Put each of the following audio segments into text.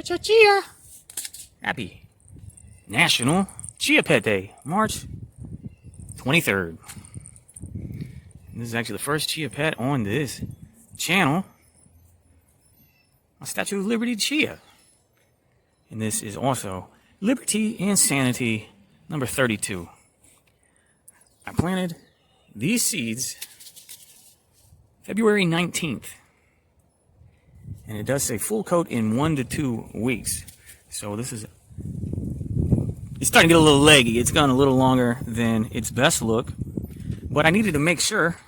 Chia. Happy National Chia Pet Day, March 23rd. This is actually the first Chia Pet on this channel. A Statue of Liberty Chia. And this is also Liberty and Sanity number 32. I planted these seeds February 19th. And it does say full coat in 1 to 2 weeks. So this is, it's starting to get a little leggy. It's gone a little longer than its best look. But I needed to make sure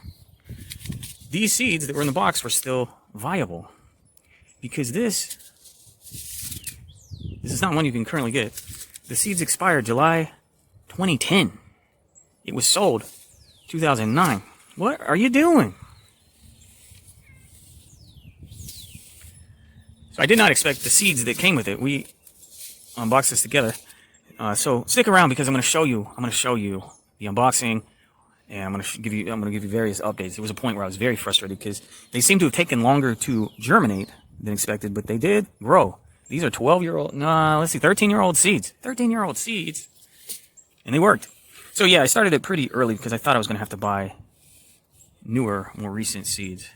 these seeds that were in the box were still viable. Because this is not one you can currently get. The seeds expired July 2010. It was sold 2009. What are you doing? So I did not expect the seeds that came with it. We unboxed this together. So stick around because I'm going to show you the unboxing, and I'm going to give you various updates. There was a point where I was very frustrated because they seem to have taken longer to germinate than expected, but they did grow. These are 13-year-old seeds. 13-year-old seeds. And they worked. So yeah, I started it pretty early because I thought I was going to have to buy newer, more recent seeds.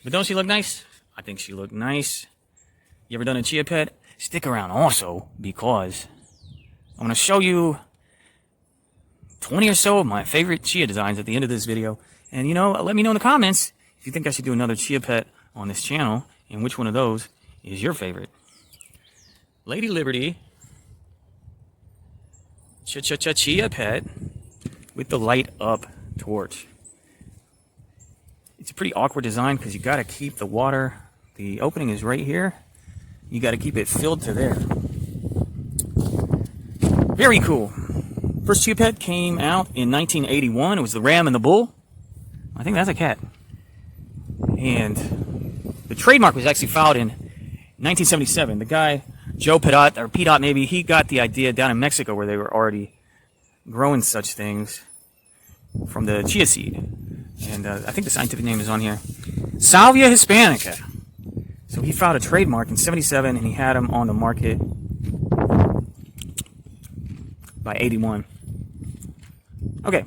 But don't she look nice? I think she looked nice. You ever done a Chia Pet? Stick around also because I'm going to show you 20 or so of my favorite Chia designs at the end of this video. And let me know in the comments if you think I should do another Chia Pet on this channel and which one of those is your favorite. Lady Liberty Chia Pet with the light up torch. It's a pretty awkward design because you got to keep the water. The opening is right here. You got to keep it filled to there. Very cool. First Chia Pet came out in 1981. It was the Ram and the Bull. I think that's a cat. And the trademark was actually filed in 1977. The guy, Joe Pedot, or Pedot maybe, he got the idea down in Mexico where they were already growing such things from the chia seed. And I think the scientific name is on here. Salvia hispanica. So he filed a trademark in 77 and he had them on the market by 81. Okay.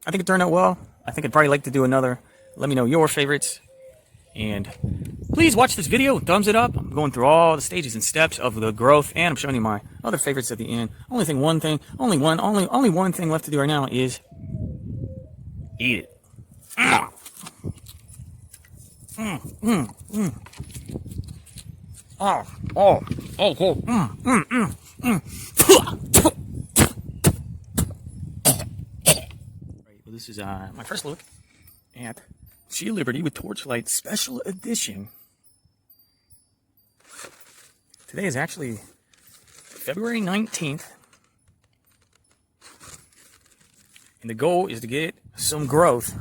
I think it turned out well. I think I'd probably like to do another. Let me know your favorites. And please watch this video. Thumbs it up. I'm going through all the stages and steps of the growth, and I'm showing you my other favorites at the end. Only one thing left to do right now is eat it. Cool. Right, well, this is my first look at Chia Liberty with Torchlight Special Edition. Today is actually February 19th. And the goal is to get some growth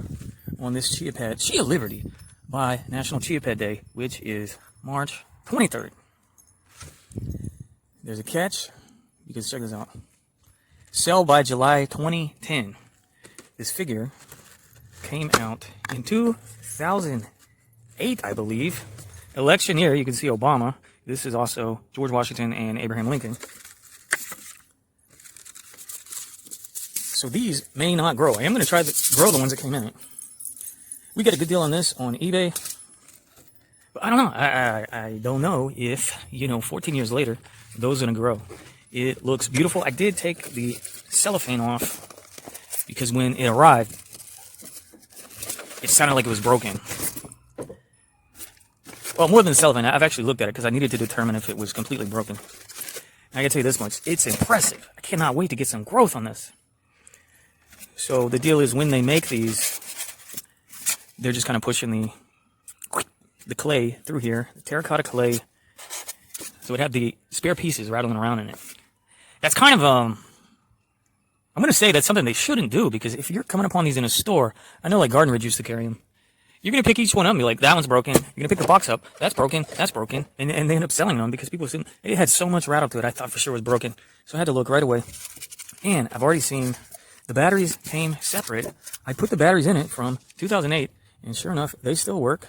on this Chia Pet, Chia Liberty, by National Chia Pet Day, which is March 23rd. There's a catch. You can check this out. Sell by July 2010. This figure came out in 2008, I believe. Election year, you can see Obama. This is also George Washington and Abraham Lincoln. So these may not grow. I am going to try to grow the ones that came in it. We got a good deal on this on eBay. But I don't know. I don't know if, 14 years later, those are going to grow. It looks beautiful. I did take the cellophane off because when it arrived, it sounded like it was broken. Well, more than the cellophane, I've actually looked at it because I needed to determine if it was completely broken. I gotta tell you this much, it's impressive. I cannot wait to get some growth on this. So the deal is when they make these, they're just kind of pushing the clay through here, the terracotta clay. So it had the spare pieces rattling around in it. That's kind of, I'm going to say that's something they shouldn't do, because if you're coming upon these in a store, I know like Garden Ridge used to carry them. You're going to pick each one up and be like, that one's broken. You're going to pick the box up. That's broken. That's broken. And they end up selling them because people assume it had so much rattle to it. I thought for sure it was broken. So I had to look right away. And I've already seen the batteries came separate. I put the batteries in it from 2008, and sure enough, they still work.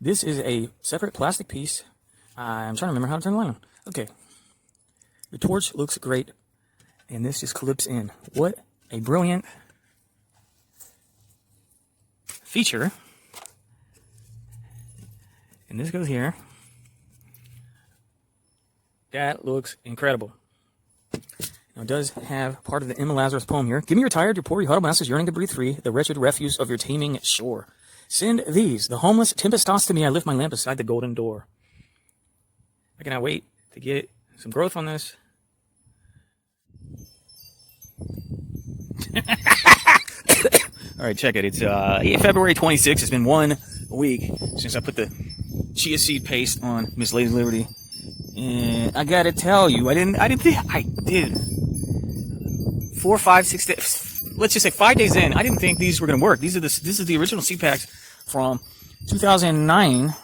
This is a separate plastic piece. I'm trying to remember how to turn the light on. Okay. The torch looks great, and this just clips in. What a brilliant feature. And this goes here. That looks incredible. Now, it does have part of the Emma Lazarus poem here. Give me your tired, your poor, your huddled masses yearning to breathe free, the wretched refuse of your teeming shore. Send these, the homeless tempest tossed to me. I lift my lamp beside the golden door. I cannot wait to get some growth on this. All right, check it. It's February 26th. It's been 1 week since I put the chia seed paste on Miss Lady Liberty, and I gotta tell you, I did 4, 5, 6 days. Let's just say 5 days in, I didn't think these were gonna work. This is the original seed packs from 2009.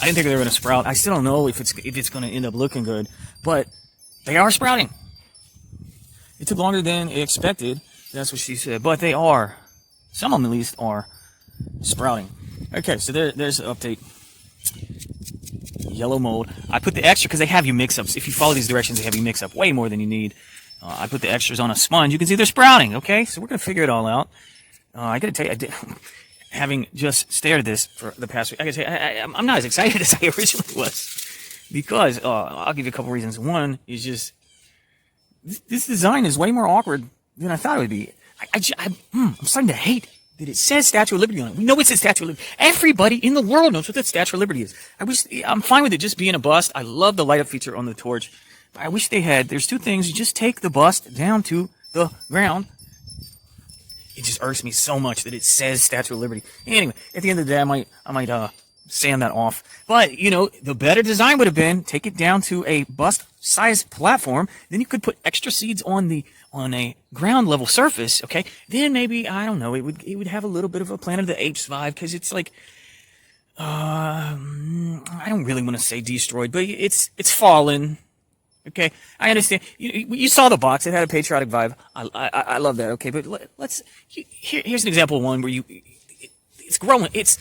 I didn't think they were gonna sprout. I still don't know if it's gonna end up looking good, but they are sprouting. It took longer than expected. That's what she said, but they are. Some of them, at least, are sprouting. Okay, so there's an update. Yellow mold. I put the extra because they have you mix ups. If you follow these directions, they have you mix up way more than you need. I put the extras on a sponge. You can see they're sprouting. Okay, so we're gonna figure it all out. I gotta tell you, having just stared at this for the past week, I gotta say I'm not as excited as I originally was, because I'll give you a couple reasons. One is just this design is way more awkward than I thought it would be. I'm starting to hate that it says Statue of Liberty on it. We know it says Statue of Liberty. Everybody in the world knows what the Statue of Liberty is. I'm fine with it just being a bust. I love the light up feature on the torch. I wish they had. There's two things. You just take the bust down to the ground. It just irks me so much that it says Statue of Liberty. Anyway, at the end of the day, I might sand that off. But, you know, the better design would have been take it down to a bust size platform. Then you could put extra seeds on a ground level surface. Okay. Then maybe, I don't know, it would have a little bit of a Planet of the Apes vibe, because it's like, I don't really want to say destroyed, but it's fallen. Okay, I understand. You saw the box; it had a patriotic vibe. I love that. Okay, but here's an example of one where it's growing. It's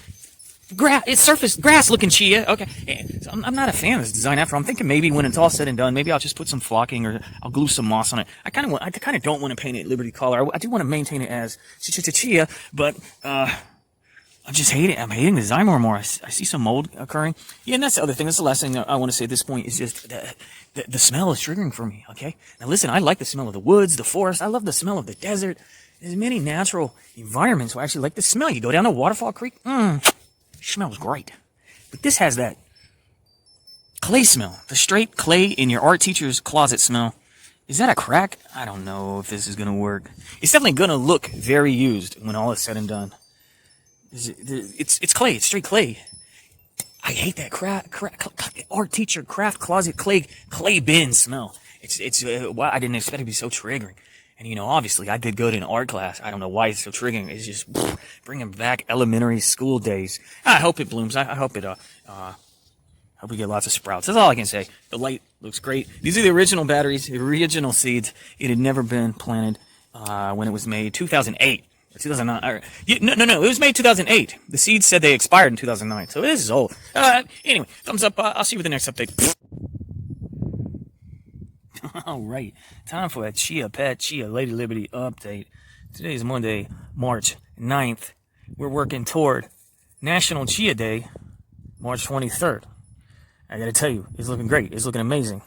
surface grass looking chia. Okay, so I'm not a fan of this design. After I'm thinking maybe when it's all said and done, maybe I'll just put some flocking or I'll glue some moss on it. I kind of don't want to paint it Liberty color. I do want to maintain it as chia, but I just hate it. I'm hating the design more and more. I see some mold occurring. Yeah, and that's the other thing. That's the last thing I want to say at this point is just the smell is triggering for me, okay? Now listen, I like the smell of the woods, the forest. I love the smell of the desert. There's many natural environments where I actually like the smell. You go down to Waterfall Creek, it smells great. But this has that clay smell, the straight clay in your art teacher's closet smell. Is that a crack? I don't know if this is going to work. It's definitely going to look very used when all is said and done. It's clay. It's straight clay. I hate that art teacher craft closet clay bin smell. It's I didn't expect it to be so triggering. And you know, obviously, I did good in art class. I don't know why it's so triggering. It's just bringing back elementary school days. I hope it blooms. I hope it hope we get lots of sprouts. That's all I can say. The light looks great. These are the original batteries, the original seeds. It had never been planted when it was made, 2008. 2009. No. It was made 2008. The seeds said they expired in 2009. So this is old. Anyway, thumbs up. I'll see you with the next update. All right. Time for a Chia Lady Liberty update. Today is Monday, March 9th. We're working toward National Chia Day, March 23rd. I gotta tell you, it's looking great. It's looking amazing.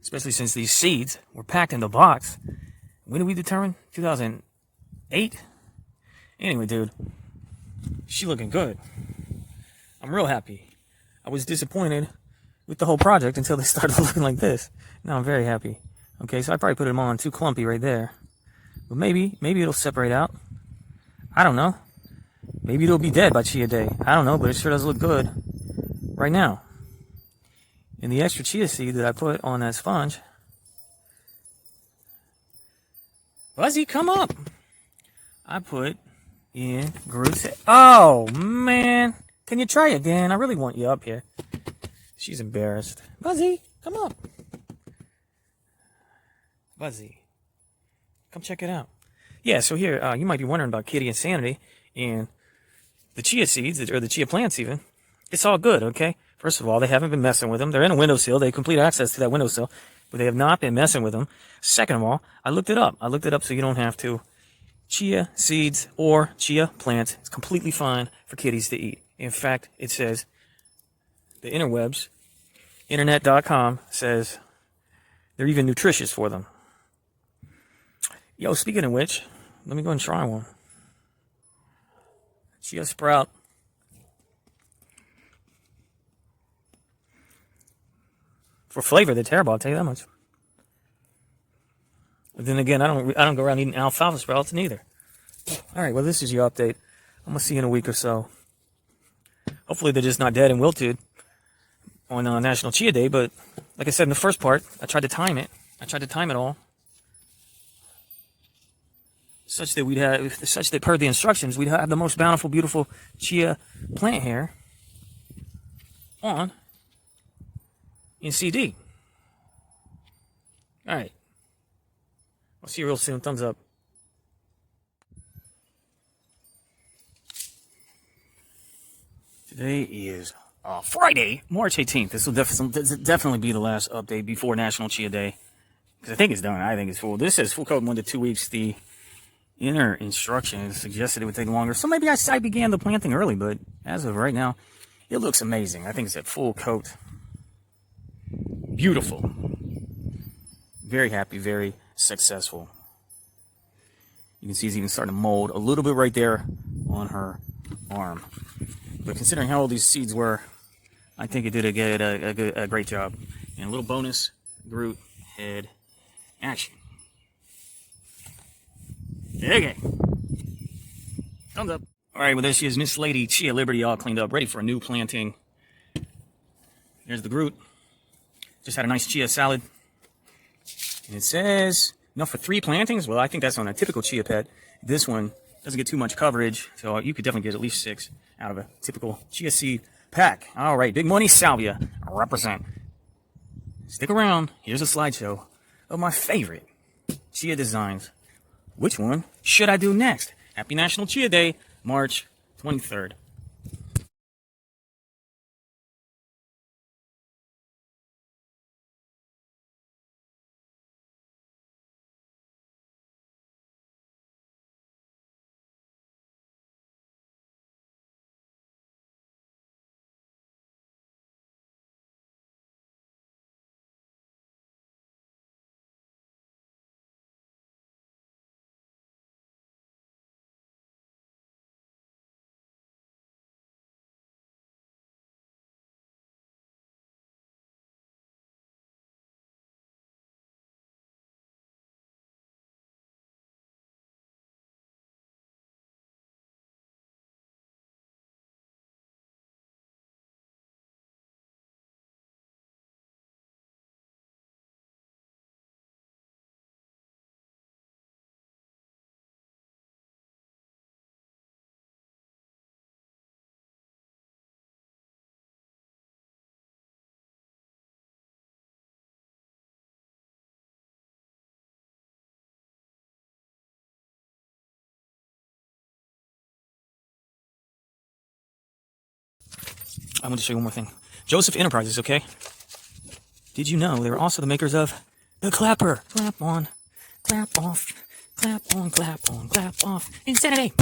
Especially since these seeds were packed in the box. When did we determine? 2008? Anyway, dude, she looking good. I'm real happy. I was disappointed with the whole project until they started looking like this. Now I'm very happy. Okay, so I probably put them on too clumpy right there. But maybe it'll separate out. I don't know. Maybe it'll be dead by Chia Day. I don't know, but it sure does look good right now. And the extra chia seed that I put on that sponge. Buzzy, come up. I put in Groot's. Oh, man. Can you try again? I really want you up here. She's embarrassed. Buzzy, come up. Buzzy, come check it out. Yeah, so here, you might be wondering about Kitty Insanity and the chia seeds, or the chia plants even. It's all good, okay? First of all, they haven't been messing with them. They're in a windowsill. They have complete access to that windowsill, but they have not been messing with them. Second of all, I looked it up. I looked it up so you don't have to. Chia seeds or chia plants is completely fine for kitties to eat. In fact, it says, the interwebs, internet.com says they're even nutritious for them. Yo, speaking of which, let me go and try one. Chia sprout. For flavor, they're terrible, I'll tell you that much. But then again, I don't go around eating alfalfa sprouts neither. All right, well, this is your update. I'm gonna see you in a week or so. Hopefully, they're just not dead and wilted on National Chia Day. But like I said in the first part, I tried to time it. I tried to time it all such that per the instructions, we'd have the most bountiful, beautiful chia plant hair in CD. All right. I'll see you real soon. Thumbs up. Today is Friday, March 18th. This will definitely be the last update before National Chia Day. Because I think it's done. I think it's full. This says full coat in 1 to 2 weeks. The inner instructions suggested it would take longer. So maybe I began the planting early, but as of right now, it looks amazing. I think it's at full coat. Beautiful. Very happy, very successful. You can see it's even starting to mold a little bit right there on her arm. But considering how old these seeds were, I think it did a great job. And a little bonus, Groot head action. Okay. Thumbs up. All right, well, there she is, Miss Lady Chia Liberty, all cleaned up, ready for a new planting. There's the Groot. Just had a nice chia salad. And it says, enough for 3 plantings? Well, I think that's on a typical chia pet. This one doesn't get too much coverage, so you could definitely get at least 6 out of a typical chia seed pack. All right, Big Money Salvia, represent. Stick around. Here's a slideshow of my favorite chia designs. Which one should I do next? Happy National Chia Day, March 23rd. I'm going to show you one more thing. Joseph Enterprises, okay? Did you know they were also the makers of the clapper? Clap on, clap off, clap on, clap on, clap off. Insanity!